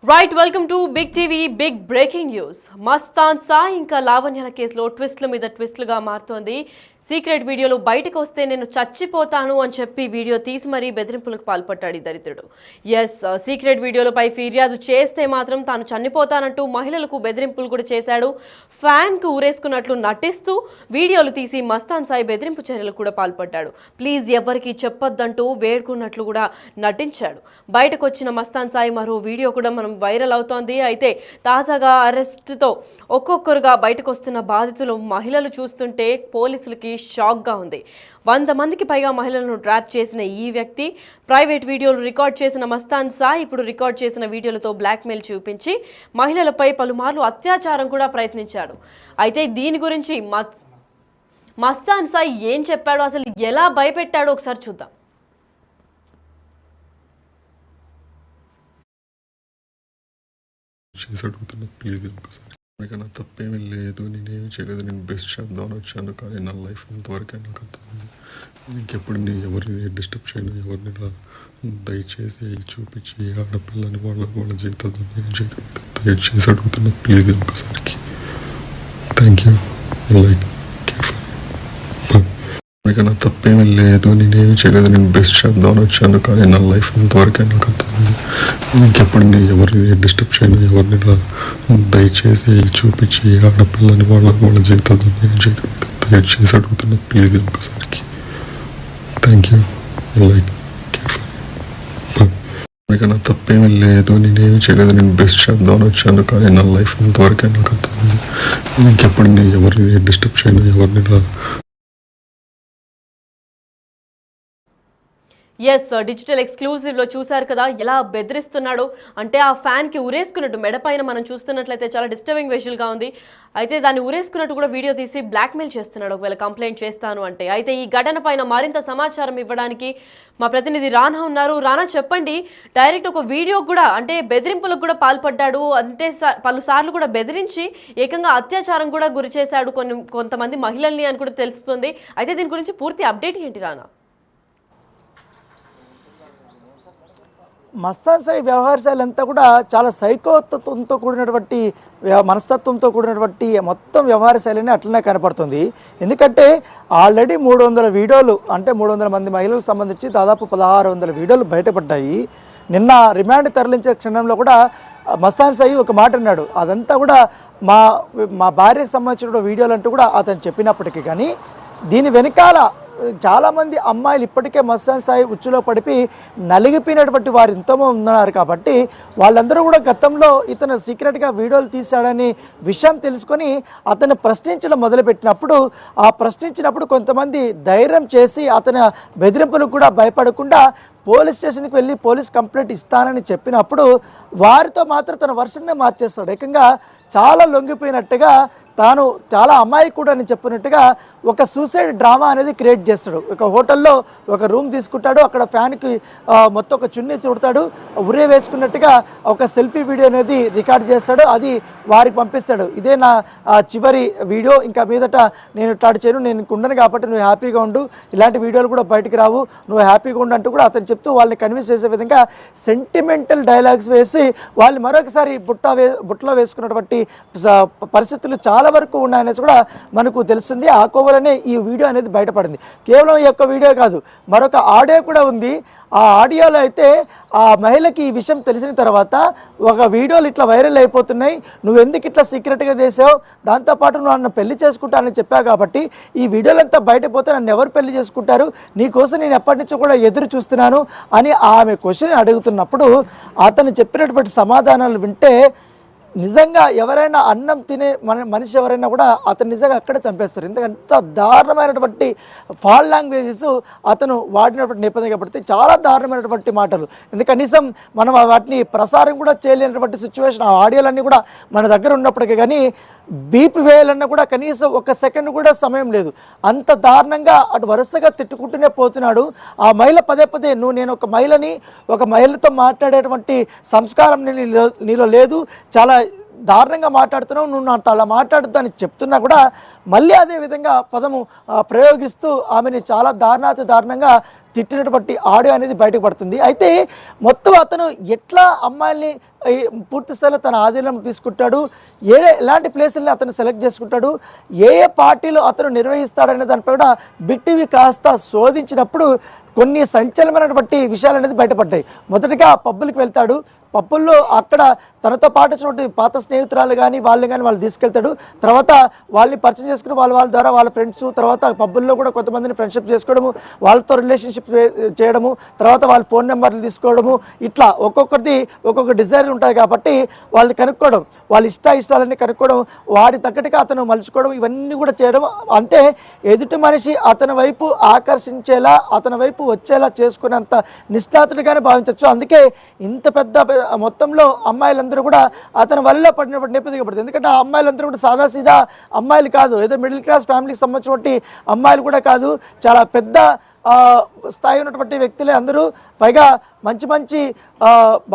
Right welcome to big TV big breaking news. Mastan Sai ఇంకా లావణ్యాల కేసులో ట్విస్ట్ల మీద ట్విస్ట్లుగా మారుతోంది. సీక్రెట్ వీడియోలు బయటకు వస్తే నేను చచ్చిపోతాను అని చెప్పి వీడియో తీసి మరీ బెదిరింపులకు పాల్పడ్డాడు ఈ దరిద్రుడు. సీక్రెట్ వీడియోలపై ఫిర్యాదు చేస్తే మాత్రం తాను చనిపోతానంటూ మహిళలకు బెదిరింపులు కూడా చేశాడు. ఫ్యాన్కు ఊరేసుకున్నట్లు నటిస్తూ వీడియోలు తీసి మస్తాన్ సాయి బెదిరింపు చర్యలకు కూడా పాల్పడ్డాడు. ప్లీజ్ ఎవరికి చెప్పొద్దంటూ వేడుకున్నట్లు కూడా నటించాడు. బయటకు వచ్చిన మస్తాన్ సాయి మరో వీడియో కూడా మనం వైరల్ అవుతోంది. అయితే తాజాగా అరెస్టుతో ఒక్కొక్కరుగా బయటకు వస్తున్న బాధితులు మహిళలు చూస్తుంటే పోలీసులకి షాక్గా ఉంది. 100 మందికి పైగా మహిళలను ట్రాప్ చేసిన ఈ వ్యక్తి ప్రైవేట్ వీడియోలు రికార్డ్ చేసిన మస్తాన్ సాయి ఇప్పుడు రికార్డ్ చేసిన వీడియోలతో బ్లాక్మెయిల్ చూపించి మహిళలపై పలుమార్లు అత్యాచారం కూడా ప్రయత్నించాడు. అయితే దీని గురించి మస్తాన్ సాయి ఏం చెప్పాడో, అసలు ఎలా భయపెట్టాడో ఒకసారి చూద్దాం. చేసి అడుగుతున్నా, ప్లీజ్ ఒక్కసారి. నాకన్నా తప్పేమీ లేదు, నేనేమి చేయలేదు, నేను బెస్ట్ చేద్దామని వచ్చాను. కానీ నా లైఫ్ ఇంతవరకే నాకు అర్థమైంది. ఇంకెప్పుడు నేను ఎవరిని డిస్టర్బ్ చేయను, ఎవరిని దయచేసి చూపించి ఆడపిల్లని వాళ్ళ జీవితాలు దయచేసి అడుగుతున్నా, ప్లీజ్ ఒక్కసారికి. Thank you. లైక్ నాకన్నా తప్పేమీ లేదు, నేనేమి చేయలేదు, నేను బెస్ట్ చేద్దామని వచ్చాను. కానీ నా లైఫ్ ఇంతవరకే నాకు అర్థమైంది. ఇంకెప్పుడు నేను ఎవరిని డిస్టర్బ్ చేయను, ఎవరిని దయచేసి చూపించి ఆడపిల్లని వాళ్ళ జీవితాలు దయచేసి అడుగుతున్నా, ప్లీజ్ ఒక్కసారికి. Thank you. లైక్ నాకన్నా తప్పేమీ లేదు, నేనేమి చేయలేదు, నేను బెస్ట్ చేద్దామని వచ్చాను. కానీ నా లైఫ్ ఇంతవరకే నాకు అర్థమైంది. ఇంకెప్పుడు నేను ఎవరిని డిస్టర్బ్ చేయను, ఎవరిని డిజిటల్ ఎక్స్క్లూజివ్లో చూశారు కదా ఎలా బెదిరిస్తున్నాడు. అంటే ఆ ఫ్యాన్కి ఉరేసుకున్నట్టు మెడపైన మనం చూస్తున్నట్లయితే చాలా డిస్టర్బింగ్ విజువల్గా ఉంది. అయితే దాన్ని ఉరేసుకున్నట్టు కూడా వీడియో తీసి బ్లాక్మెయిల్ చేస్తున్నాడు ఒకవేళ కంప్లైంట్ చేస్తాను అంటే. అయితే ఈ ఘటన పైన మరింత సమాచారం ఇవ్వడానికి మా ప్రతినిధి రానా ఉన్నారు. రానా, చెప్పండి. డైరెక్ట్ ఒక వీడియో కూడా, అంటే బెదిరింపులకు కూడా పాల్పడ్డాడు, అంటే పలుసార్లు కూడా బెదిరించి ఏకంగా అత్యాచారం కూడా గురి చేశాడు కొంతమంది మహిళల్ని అని కూడా తెలుస్తుంది. అయితే దీని గురించి పూర్తి అప్డేట్ ఏంటి రానా? మస్తాన్ సాయి వ్యవహార శైలి అంతా కూడా చాలా సైకోతత్వంతో కూడినటువంటి మనస్తత్వంతో కూడినటువంటి మొత్తం వ్యవహార శైలిని అట్లనే కనపడుతుంది. ఎందుకంటే ఆల్రెడీ 300 వీడియోలు, అంటే 300 మంది మహిళలకు సంబంధించి దాదాపు 1600 వీడియోలు బయటపడ్డాయి. నిన్న రిమాండ్ తరలించే క్షణంలో కూడా మస్తాన్ సాయి ఒక మాట అన్నాడు. అదంతా కూడా మా భార్యకు సంబంధించిన వీడియోలు అంటూ కూడా అతను చెప్పినప్పటికీ కానీ దీని వెనకాల చాలామంది అమ్మాయిలు ఇప్పటికే మస్తాన్ సాయి ఉచ్చులో పడిపి నలిగిపోయినటువంటి వారు ఎంతోమంది ఉన్నారు. కాబట్టి వాళ్ళందరూ కూడా గతంలో ఇతను సీక్రెట్గా వీడియోలు తీశాడని విషయం తెలుసుకొని అతను ప్రశ్నించడం మొదలుపెట్టినప్పుడు ఆ ప్రశ్నించినప్పుడు కొంతమంది ధైర్యం చేసి అతని బెదిరింపులకు కూడా భయపడకుండా పోలీస్ స్టేషన్కి వెళ్ళి పోలీస్ కంప్లైంట్ ఇస్తానని చెప్పినప్పుడు వారితో మాత్రం తన వర్షన్నే మార్చేస్తాడు. ఏకంగా చాలా లొంగిపోయినట్టుగా, తాను చాలా అమాయకుడు అని చెప్పినట్టుగా ఒక సూసైడ్ డ్రామా అనేది క్రియేట్ చేస్తాడు. ఒక హోటల్లో ఒక రూమ్ తీసుకుంటాడు, అక్కడ ఫ్యాన్కి మొత్తం ఒక చున్నీ చుడతాడు, ఉరే వేసుకున్నట్టుగా ఒక సెల్ఫీ వీడియో అనేది రికార్డ్ చేస్తాడు. అది వారికి పంపిస్తాడు. ఇదే నా చివరి వీడియో, ఇంకా మీదట నేను ఇట్లాంటి చేయను, నేను ఉండను కాబట్టి నువ్వు హ్యాపీగా ఉండు, ఇలాంటి వీడియోలు కూడా బయటికి రావు, నువ్వు హ్యాపీగా ఉండు అంటూ కూడా అతను చెప్తూ వాళ్ళని కన్విన్స్ చేసే విధంగా సెంటిమెంటల్ డైలాగ్స్ వేసి వాళ్ళు మరొకసారి బుట్టలో వేసుకున్నటువంటి పరిస్థితులు చాలా వరకు ఉన్నాయనేసి కూడా మనకు తెలుస్తుంది. ఆ కోవలనే ఈ వీడియో అనేది బయటపడింది. కేవలం ఈ యొక్క వీడియో కాదు, మరొక ఆడియో కూడా ఉంది. ఆ ఆడియోలో అయితే ఆ మహిళకి ఈ విషయం తెలిసిన తర్వాత ఒక వీడియోలు ఇట్లా వైరల్ అయిపోతున్నాయి, నువ్వు ఎందుకు ఇట్లా సీక్రెట్గా చేసావు, దాంతోపాటు నువ్వు నన్ను పెళ్లి చేసుకుంటానని చెప్పావు కాబట్టి ఈ వీడియోలంతా బయటపోతే నన్ను ఎవరు పెళ్లి చేసుకుంటారు, నీకోసం నేను ఎప్పటి నుంచో కూడా ఎదురు చూస్తున్నాను అని ఆమె క్వశ్చన్ అడుగుతున్నప్పుడు అతను చెప్పినటువంటి సమాధానాలు వింటే నిజంగా ఎవరైనా అన్నం తినే మనిషి ఎవరైనా కూడా అతను నిజంగా అక్కడే చంపేస్తారు. ఎందుకంటే దారుణమైనటువంటి ఫాల్ లాంగ్వేజెస్ అతను వాడినటువంటి నేపథ్యం కాబట్టి చాలా దారుణమైనటువంటి మాటలు. ఎందుకంటే కనీసం మనం వాటిని ప్రసారం కూడా చేయలేనటువంటి సిచ్యువేషన్. ఆ ఆడియోలన్నీ కూడా మన దగ్గర ఉన్నప్పటికీ కానీ బీప్ వేయాలన్నా కూడా కనీసం 1 సెకండ్ కూడా సమయం లేదు. అంత దారుణంగా అటు వరుసగా తిట్టుకుంటూనే పోతున్నాడు. ఆ మహిళ పదే పదే నేను ఒక మహిళని, ఒక మహిళతో మాట్లాడేటువంటి సంస్కారం నీలో లేదు, చాలా దారుణంగా మాట్లాడుతున్నావు, నువ్వు నాతో అలా మాట్లాడద్దు అని చెప్తున్నా కూడా మళ్ళీ అదే విధంగా పదము ప్రయోగిస్తూ ఆమెని చాలా దారుణంగా తిట్టినటువంటి ఆడియో అనేది బయటకు పడుతుంది. అయితే మొత్తం అతను ఎట్లా అమ్మాయిల్ని పూర్తి స్థాయిలో తన ఆధీనం తీసుకుంటాడు, ఎలాంటి ప్లేసుల్ని అతను సెలెక్ట్ చేసుకుంటాడు, ఏ పార్టీలో అతను నిర్వహిస్తాడనే దానిపై కూడా బిగ్ టీవీ కాస్త శోధించినప్పుడు కొన్ని సంచలనమైనటువంటి విషయాలు అనేది బయటపడ్డాయి. మొదటిగా పబ్బులకు వెళ్తాడు, పబ్బుల్లో అక్కడ తనతో పాటు వచ్చినటువంటి పాత స్నేహితురాలు కానీ వాళ్ళు తీసుకెళ్తాడు. తర్వాత వాళ్ళని పరిచయం చేసుకుని వాళ్ళ ద్వారా వాళ్ళ ఫ్రెండ్స్, తర్వాత పబ్బుల్లో కూడా కొంతమందిని ఫ్రెండ్షిప్ చేసుకోవడము, వాళ్ళతో రిలేషన్షిప్ చేయడము, తర్వాత వాళ్ళ ఫోన్ నెంబర్లు తీసుకోవడము, ఇట్లా ఒక్కొక్కరిది ఒక్కొక్క డిజైర్ ఉంటుంది కాబట్టి వాళ్ళని కనుక్కోవడం, వాళ్ళ ఇష్టాలన్నీ కనుక్కోవడం, వాడి తగ్గట్టుగా అతను మలుచుకోవడం, ఇవన్నీ కూడా చేయడం. అంటే ఎదుటి మనిషి అతని వైపు ఆకర్షించేలా, అతని వైపు వచ్చేలా చేసుకునేంత నిష్ణాతుడిగానే భావించవచ్చు. అందుకే ఇంత పెద్ద మొత్తంలో అమ్మాయిలందరూ కూడా అతని వల్ల పడినటువంటి నేపథ్యం పడుతుంది. ఎందుకంటే ఆ అమ్మాయిలందరూ కూడా సాదాసీదా అమ్మాయిలు కాదు, ఏదో మిడిల్ క్లాస్ ఫ్యామిలీకి సంబంధించినటువంటి అమ్మాయిలు కూడా కాదు, చాలా పెద్ద స్థాయి ఉన్నటువంటి వ్యక్తులే అందరూ. పైగా మంచి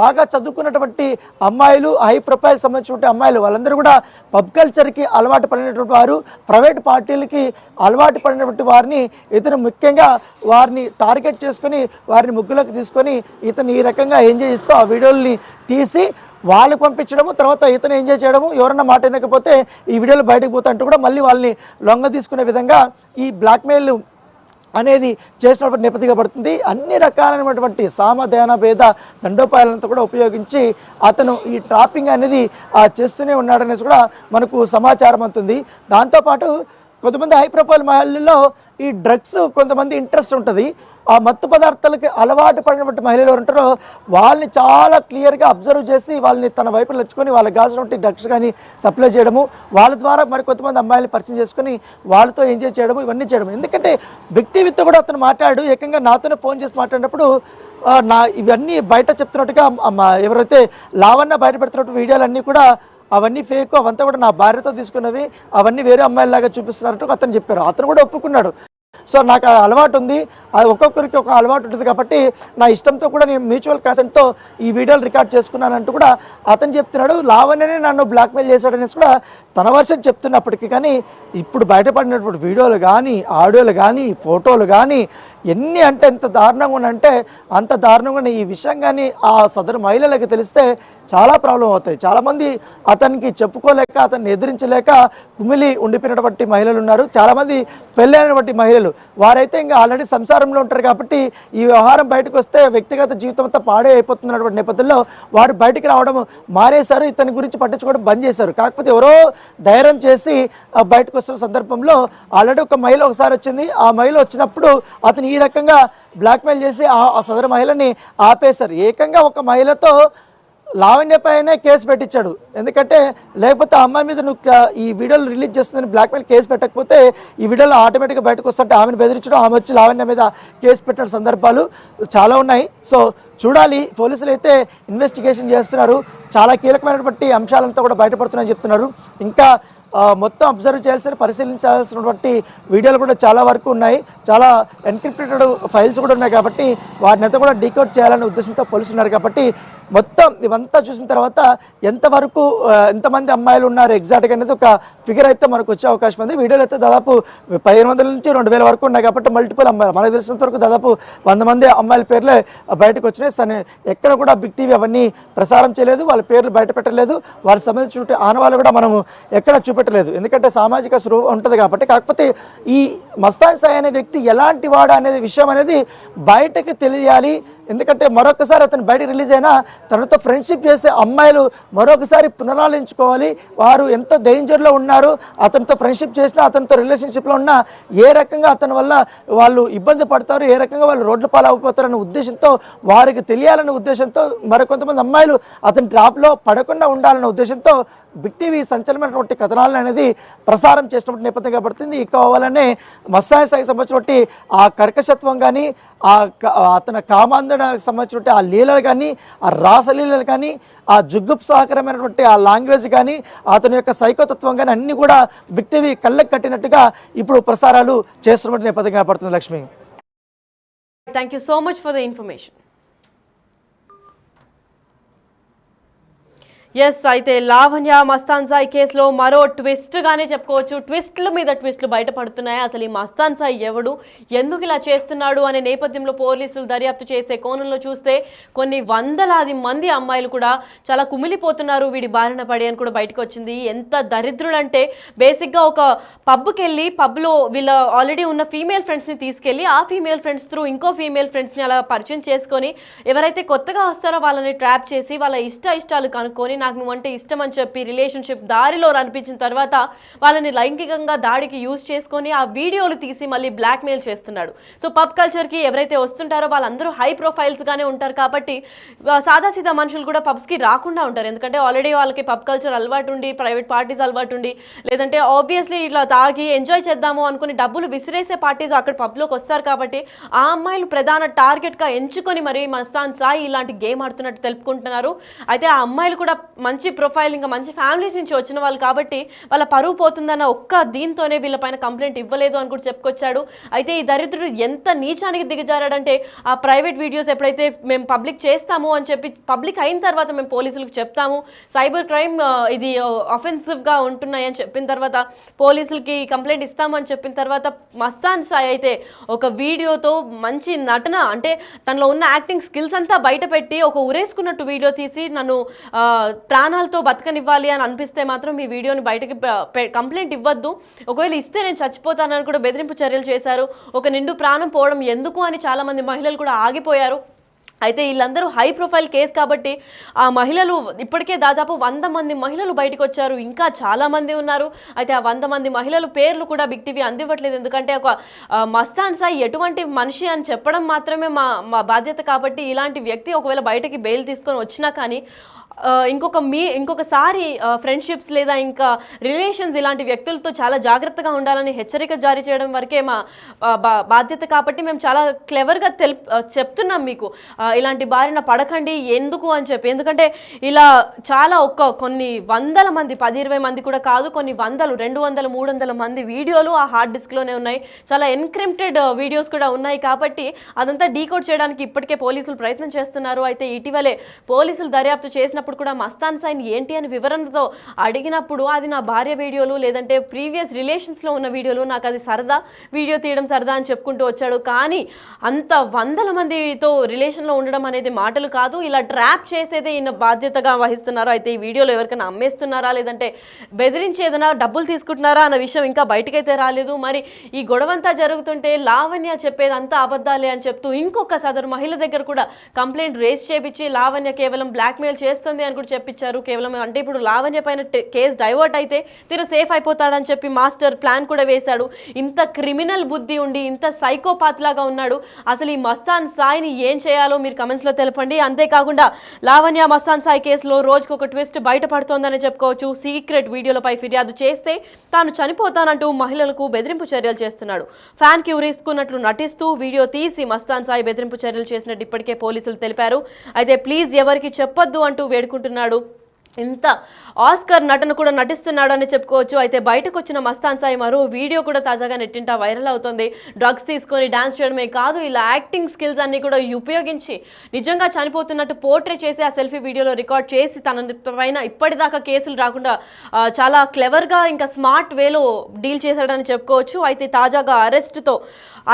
బాగా చదువుకున్నటువంటి అమ్మాయిలు, హై ప్రొఫైల్ సంబంధించినటువంటి అమ్మాయిలు, వాళ్ళందరూ కూడా పబ్ కల్చర్కి అలవాటు పడినటువంటి వారు, ప్రైవేట్ పార్టీలకి అలవాటు పడినటువంటి వారిని ఇతను ముఖ్యంగా వారిని టార్గెట్ చేసుకొని వారిని ముగ్గులకు తీసుకొని ఇతను ఈ రకంగా ఎంజాయ్ చేస్తూ ఆ వీడియోల్ని తీసి వాళ్ళకి పంపించడము, తర్వాత ఇతను ఎంజాయ్ చేయడము, ఎవరన్నా మాట వినకపోతే ఈ వీడియోలు బయటకు పోతా అంటూ కూడా మళ్ళీ వాళ్ళని లొంగ తీసుకునే విధంగా ఈ బ్లాక్మెయిల్ అనేది చేసినటువంటి నేపథ్యంగా పడుతుంది. అన్ని రకాలైనటువంటి సామధాన భేద దండోపాయాలంతా కూడా ఉపయోగించి అతను ఈ ట్రాపింగ్ అనేది చేస్తూనే ఉన్నాడనేసి కూడా మనకు సమాచారం అవుతుంది. దాంతోపాటు కొంతమంది హై ప్రొఫైల్ మహిళల్లో ఈ డ్రగ్స్ కొంతమంది ఇంట్రెస్ట్ ఉంటుంది. ఆ మత్తు పదార్థాలకి అలవాటు పడినటువంటి మహిళలు ఎవరు ఉంటారో వాళ్ళని చాలా క్లియర్గా అబ్జర్వ్ చేసి వాళ్ళని తన వైపు నచ్చుకొని వాళ్ళకి కావాల్సినటువంటి డ్రగ్స్ కానీ సప్లై చేయడము, వాళ్ళ ద్వారా మరి కొంతమంది అమ్మాయిలు పరిచయం చేసుకొని వాళ్ళతో ఎంజాయ్ చేయడము, ఇవన్నీ చేయడం. ఎందుకంటే బిగ్ టీవీతో కూడా అతను మాట్లాడు, ఏకంగా నాతోనే ఫోన్ చేసి మాట్లాడినప్పుడు ఇవన్నీ బయట చెప్తున్నట్టుగా ఎవరైతే లావణ్య బయట పెడుతున్నట్టు వీడియోలన్నీ కూడా అవన్నీ ఫేక్, అవంతా కూడా నా భార్యతో తీసుకున్నవి, అవన్నీ వేరే అమ్మాయిలాగా చూపిస్తున్నట్టు అతను చెప్పారు. అతను కూడా ఒప్పుకున్నాడు. సో నాకు అలవాటు ఉంది, అది ఒక్కొక్కరికి ఒక అలవాటు ఉంటుంది కాబట్టి నా ఇష్టంతో కూడా నేను మ్యూచువల్ కన్సెంట్తో ఈ వీడియోలు రికార్డ్ చేసుకున్నానంటూ కూడా అతను చెప్తున్నాడు. లావణ్యనే నన్ను బ్లాక్మెయిల్ చేశాడనేసి కూడా తన వర్షన్ చెప్తున్నప్పటికీ కానీ ఇప్పుడు బయటపడినటువంటి వీడియోలు కానీ, ఆడియోలు కానీ, ఫోటోలు కానీ ఎన్ని అంటే ఎంత దారుణంగా ఉన్నాయంటే అంత దారుణంగా ఈ విషయం కానీ ఆ సదరు మహిళలకు తెలిస్తే చాలా ప్రాబ్లం అవుతాయి. చాలామంది అతనికి చెప్పుకోలేక, అతన్ని ఎదిరించలేక కుమిలి ఉండిపోయినటువంటి మహిళలు ఉన్నారు. చాలామంది పెళ్ళైనటువంటి మహిళలు, వారైతే ఇంకా ఆల్రెడీ సంసారంలో ఉంటారు కాబట్టి ఈ వ్యవహారం బయటకు వస్తే వ్యక్తిగత జీవితం అంతా పాడే అయిపోతున్నటువంటి నేపథ్యంలో వారు బయటికి రావడం మానేశారు, ఇతని గురించి పట్టించుకోవడం బంద్ చేశారు. కాకపోతే ఎవరో ధైర్యం చేసి బయటకు వస్తున్న సందర్భంలో ఆల్రెడీ ఒక మహిళ ఒకసారి వచ్చింది. ఆ మహిళ వచ్చినప్పుడు అతను ఈ రకంగా బ్లాక్మెయిల్ చేసి ఆ సదరు మహిళని ఆపేశారు. ఏకంగా ఒక మహిళతో లావణ్యపైనే కేసు పెట్టించాడు. ఎందుకంటే లేకపోతే ఆ అమ్మాయి మీద నువ్వు ఈ వీడియోలు రిలీజ్ చేస్తుందని బ్లాక్మెయిల్ కేసు పెట్టకపోతే ఈ వీడియోలో ఆటోమేటిక్గా బయటకు వస్తుంటే ఆమెను బెదిరించడం, ఆమె వచ్చి లావణ్య మీద కేసు పెట్టిన సందర్భాలు చాలా ఉన్నాయి. సో చూడాలి, పోలీసులు అయితే ఇన్వెస్టిగేషన్ చేస్తున్నారు. చాలా కీలకమైనటువంటి అంశాలంతా కూడా బయటపడుతున్నాయని చెప్తున్నారు. ఇంకా మొత్తం అబ్జర్వ్ చేయాల్సిన, పరిశీలించాల్సినటువంటి వీడియోలు కూడా చాలా వరకు ఉన్నాయి. చాలా ఎన్క్రిప్టెడ్ ఫైల్స్ కూడా ఉన్నాయి కాబట్టి వాటిని అంతా కూడా డీకోడ్ చేయాలనే ఉద్దేశంతో పోలీసులు ఉన్నారు. కాబట్టి మొత్తం ఇవంతా చూసిన తర్వాత ఎంతవరకు ఎంతమంది అమ్మాయిలు ఉన్నారు ఎగ్జాక్ట్గా అనేది ఒక ఫిగర్ అయితే మనకు వచ్చే అవకాశం ఉంది. వీడియోలు అయితే దాదాపు 1500 నుంచి 2000 వరకు ఉన్నాయి కాబట్టి మల్టిపుల్ అమ్మాయిలు, మనకు తెలిసినంత వరకు దాదాపు 100 మంది అమ్మాయిల పేర్లే బయటకు వచ్చినాయి. ఎక్కడ కూడా బిగ్ టీవీ అవన్నీ ప్రసారం చేయలేదు, వాళ్ళ పేర్లు బయట పెట్టలేదు, వాళ్ళకి సంబంధించిన ఆనవాళ్ళు కూడా మనము ఎక్కడ చూపెట్టలేదు. ఎందుకంటే సామాజిక స్పృహ ఉంటుంది కాబట్టి. కాకపోతే ఈ మస్తాన్ సాయి అనే వ్యక్తి ఎలాంటి వాడు అనేది విషయం అనేది బయటకు తెలియాలి. ఎందుకంటే మరొకసారి అతను బయటకు రిలీజ్ అయినా తనతో ఫ్రెండ్షిప్ చేసే అమ్మాయిలు మరొకసారి పునరాలించుకోవాలి, వారు ఎంత డేంజర్లో ఉన్నారు, అతనితో ఫ్రెండ్షిప్ చేసినా, అతనితో రిలేషన్షిప్లో ఉన్నా ఏ రకంగా అతని వల్ల వాళ్ళు ఇబ్బంది పడతారు, ఏ రకంగా వాళ్ళు రోడ్ల పాలవుతారనే ఉద్దేశంతో, వారికి తెలియాలనే ఉద్దేశంతో, మరికొంతమంది అమ్మాయిలు అతని ట్రాప్లో పడకుండా ఉండాలనే ఉద్దేశంతో బిగ్ టీవీ సంచలనమైనటువంటి కథనాలను అనేది ప్రసారం చేసినటువంటి నేపథ్యం కాబడుతుంది. కావాలనే మస్తాన్ సాయికి సంబంధించినటువంటి ఆ కర్కశత్వం కానీ, అతని కామాంధనకు సంబంధించినటువంటి ఆ లీలలు కానీ, ఆ రాసలీలలు కానీ, ఆ జుగుప్సాకరమైనటువంటి ఆ లాంగ్వేజ్ కానీ, అతని యొక్క సైకోతత్వం కానీ అన్నీ కూడా బిగ్ టీవీ కళ్ళకు కట్టినట్టుగా ఇప్పుడు ప్రసారాలు చేస్తున్నటువంటి నేపథ్యం కాబడుతుంది. Lakshmi, thank you so much for the information. Yes అయితే లావణ్య మస్తాన్ సాయి కేసులో మరో ట్విస్ట్ గానే చెప్పుకోవచ్చు. ట్విస్టుల మీద ట్విస్టులు బయటపడుతున్నాయి. అసలు ఈ మస్తాన్ సాయి ఎవడు, ఎందుకు ఇలా చేస్తున్నాడు అనే నేపథ్యంలో పోలీసులు దర్యాప్తు చేసే కోణంలో చూస్తే కొన్ని వందలాది మంది అమ్మాయిలు కూడా చాలా కుమిలిపోతున్నారు వీడి బారిన పడి అని కూడా బయటకు వచ్చింది. ఎంత దరిద్రుడంటే బేసిక్గా ఒక పబ్కి వెళ్ళి పబ్లో వీళ్ళ ఆల్రెడీ ఉన్న ఫీమేల్ ఫ్రెండ్స్ని తీసుకెళ్ళి ఆ ఫీమేల్ ఫ్రెండ్స్ త్రూ ఇంకో ఫీమేల్ ఫ్రెండ్స్ని అలా పరిచయం చేసుకొని ఎవరైతే కొత్తగా వస్తారో వాళ్ళని ట్రాప్ చేసి వాళ్ళ ఇష్టాలు కనుక్కొని నాకు నువ్వంటే ఇష్టం అని చెప్పి రిలేషన్షిప్ దారిలో అనిపించిన తర్వాత వాళ్ళని లైంగికంగా దాడికి యూజ్ చేసుకొని ఆ వీడియోలు తీసి మళ్ళీ బ్లాక్మెయిల్ చేస్తున్నాడు. సో పబ్ కల్చర్కి ఎవరైతే వస్తుంటారో వాళ్ళందరూ హై ప్రొఫైల్స్గానే ఉంటారు కాబట్టి సాదాసీదా మనుషులు కూడా పబ్స్కి రాకుండా ఉంటారు. ఎందుకంటే ఆల్రెడీ వాళ్ళకి పబ్ కల్చర్ అలవాటు ఉండి ప్రైవేట్ పార్టీస్ అలవాటు ఉండి లేదంటే ఆబ్వియస్లీ ఇట్లా తాగి ఎంజాయ్ చేద్దాము అనుకుని డబ్బులు విసిరేసే పార్టీస్ అక్కడ పబ్లోకి వస్తారు కాబట్టి ఆ అమ్మాయిలు ప్రధాన టార్గెట్గా ఎంచుకొని మరి మస్తాన్ సాయి ఇలాంటి గేమ్ ఆడుతున్నట్టు తెలుపుకుంటున్నారు. అయితే ఆ అమ్మాయిలు కూడా మంచి ప్రొఫైల్ ఇంకా మంచి ఫ్యామిలీస్ నుంచి వచ్చిన వాళ్ళు కాబట్టి వాళ్ళ పరువు పోతుందన్న ఒక్క దీంతోనే వీళ్ళపైన కంప్లైంట్ ఇవ్వలేదు అని కూడా చెప్పుకొచ్చాడు. అయితే ఈ దరిద్రుడు ఎంత నీచానికి దిగజారాడంటే ఆ ప్రైవేట్ వీడియోస్ ఎప్పుడైతే మేము పబ్లిక్ చేస్తాము అని చెప్పి పబ్లిక్ అయిన తర్వాత మేము పోలీసులకు చెప్తాము, సైబర్ క్రైమ్ ఇది అఫెన్సివ్గా ఉంటున్నాయి అని చెప్పిన తర్వాత పోలీసులకి కంప్లైంట్ ఇస్తాము అని చెప్పిన తర్వాత మస్తాన్ సాయి అయితే ఒక వీడియోతో మంచి నటన అంటే తనలో ఉన్న యాక్టింగ్ స్కిల్స్ అంతా బయట పెట్టి ఒక ఉరేసుకున్నట్టు వీడియో తీసి నన్ను ప్రాణాలతో బతకనివ్వాలి అని అనిపిస్తే మాత్రం ఈ వీడియోని బయటకి కంప్లైంట్ ఇవ్వద్దు, ఒకవేళ ఇస్తే నేను చచ్చిపోతానని కూడా బెదిరింపు చర్యలు చేశారు. ఒక నిండు ప్రాణం పోవడం ఎందుకు అని చాలామంది మహిళలు కూడా ఆగిపోయారు. అయితే వీళ్ళందరూ హై ప్రొఫైల్ కేసు కాబట్టి ఆ మహిళలు ఇప్పటికే దాదాపు 100 మంది మహిళలు బయటకు వచ్చారు, ఇంకా చాలామంది ఉన్నారు. అయితే ఆ 100 మంది మహిళల పేర్లు కూడా బిగ్ టీవీ అందివ్వట్లేదు. ఎందుకంటే ఒక మస్తాన్ సాయి ఎటువంటి మనిషి అని చెప్పడం మాత్రమే మా బాధ్యత కాబట్టి ఇలాంటి వ్యక్తి ఒకవేళ బయటకి బెయిల్ తీసుకొని వచ్చినా కానీ ఇంకొకసారి ఫ్రెండ్షిప్స్ లేదా ఇంకా రిలేషన్స్ ఇలాంటి వ్యక్తులతో చాలా జాగ్రత్తగా ఉండాలని హెచ్చరిక జారీ చేయడం వరకే మా బాధ్యత కాబట్టి మేము చాలా క్లెవర్గా చెప్తున్నాం మీకు ఇలాంటి బారిన పడకండి ఎందుకు అని చెప్పి. ఎందుకంటే ఇలా చాలా కొన్ని వందల మంది 10-20 మంది కూడా కాదు, కొన్ని వందలు 200-300 మంది వీడియోలు ఆ హార్డ్ డిస్క్లోనే ఉన్నాయి. చాలా ఎన్క్రిప్టెడ్ వీడియోస్ కూడా ఉన్నాయి కాబట్టి అదంతా డీకోడ్ చేయడానికి ఇప్పటికే పోలీసులు ప్రయత్నం చేస్తున్నారు. అయితే ఇటీవలే పోలీసులు దర్యాప్తు చేసినప్పుడు కూడా మస్తాన్ సాయిని ఏంటి అని వివరణతో అడిగినప్పుడు అది నా భార్య వీడియోలు లేదంటే ప్రీవియస్ రిలేషన్స్లో ఉన్న వీడియోలు, నాకు అది సరదా, వీడియో తీయడం సరదా అని చెప్పుకుంటూ వచ్చాడు. కానీ అంత 100 మందితో రిలేషన్లో ఉండడం అనేది మాటలు కాదు, ఇలా ట్రాప్ చేసేదే ఈయన బాధ్యతగా వహిస్తున్నారు. అయితే ఈ వీడియోలో ఎవరికైనా అమ్మేస్తున్నారా లేదంటే బెదిరించి ఏదైనా డబ్బులు తీసుకుంటున్నారా అన్న విషయం ఇంకా బయటకైతే రాలేదు. మరి ఈ గొడవంతా జరుగుతుంటే లావణ్య చెప్పేది అంతా అబద్ధాలే అని చెప్తూ ఇంకొక సదరు మహిళ దగ్గర కూడా కంప్లైంట్ రేస్ చేపించి లావణ్య కేవలం బ్లాక్మెయిల్ చేస్తుంది అని కూడా చెప్పించారు. కేవలం అంటే ఇప్పుడు లావణ్య పైన కేసు డైవర్ట్ అయితే తిను సేఫ్ అయిపోతాడని చెప్పి మాస్టర్ ప్లాన్ కూడా వేశాడు. ఇంత క్రిమినల్ బుద్ధి ఉండి ఇంత సైకోపాత్ లాగా ఉన్నాడు. అసలు ఈ మస్తాన్ సాయిని ఏం చేయాలో మీరు కమెంట్స్లో తెలపండి. అంతేకాకుండా లావణ్య మస్తాన్ సాయి కేసులో రోజుకొక ట్విస్ట్ బయటపడుతోందని చెప్పుకోవచ్చు. సీక్రెట్ వీడియోలపై ఫిర్యాదు చేస్తే తాను చనిపోతానంటూ మహిళలకు బెదిరింపు చర్యలు చేస్తున్నాడు. ఫ్యాన్కి ఉరేసుకున్నట్లు నటిస్తూ వీడియో తీసి మస్తాన్ సాయి బెదిరింపు చర్యలు చేసినట్టు ఇప్పటికే పోలీసులు తెలిపారు. అయితే ప్లీజ్ ఎవరికి చెప్పొద్దు అంటూ వేడుకుంటున్నాడు. ఇంత ఆస్కర్ నటన కూడా నటిస్తున్నాడు అని చెప్పుకోవచ్చు. అయితే బయటకు వచ్చిన మస్తాన్ సాయి మరో వీడియో కూడా తాజాగా నెట్టింట వైరల్ అవుతుంది. డ్రగ్స్ తీసుకొని డాన్స్ చేయడమే కాదు, ఇలా యాక్టింగ్ స్కిల్స్ అన్ని కూడా ఉపయోగించి నిజంగా చనిపోతున్నట్టు పోర్ట్రే చేసి ఆ సెల్ఫీ వీడియోలో రికార్డ్ చేసి తన పైన ఇప్పటిదాకా కేసులు రాకుండా చాలా క్లెవర్గా ఇంకా స్మార్ట్ వేలో డీల్ చేశాడని చెప్పుకోవచ్చు. అయితే తాజాగా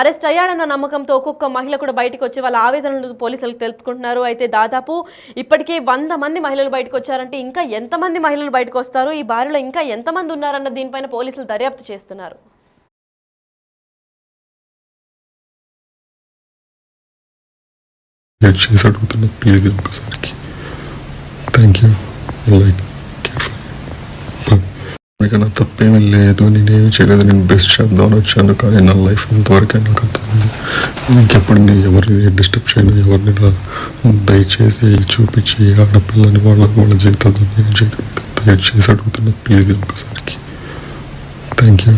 అరెస్ట్ అయ్యాడన్న నమ్మకంతో ఒక్కొక్క మహిళ కూడా బయటకు వచ్చి వాళ్ళ ఆవేదనలు పోలీసులకు తెలుపుకుంటున్నారు. అయితే దాదాపు ఇప్పటికే 100 మంది మహిళలు బయటకు వచ్చారంటే ఇంకా ఎంతమంది మహిళలు బయటకు వస్తారు, ఈ బారిలో ఇంకా ఎంతమంది ఉన్నారన్న దీనిపైన పోలీసులు దర్యాప్తు చేస్తున్నారు. ప్లీజ్ ఒకసారికి థ్యాంక్ యూ. నా తప్పేమీ లేదు, నేనేమి చేయలేదు, నేను బెస్ట్ చేద్దామని వచ్చాను. కానీ నా లైఫ్ ఇంతవరకే నాకు అర్థమైంది. ఇంకెప్పుడు నేను ఎవరిని డిస్టర్బ్ చేయను, ఎవరిని దయచేసి చూపించి ఆడపిల్లని వాళ్ళ జీవితాల్లో దయచేసి అడుగుతున్నా ప్లీజ్ ఒకసారికి థ్యాంక్ యూ.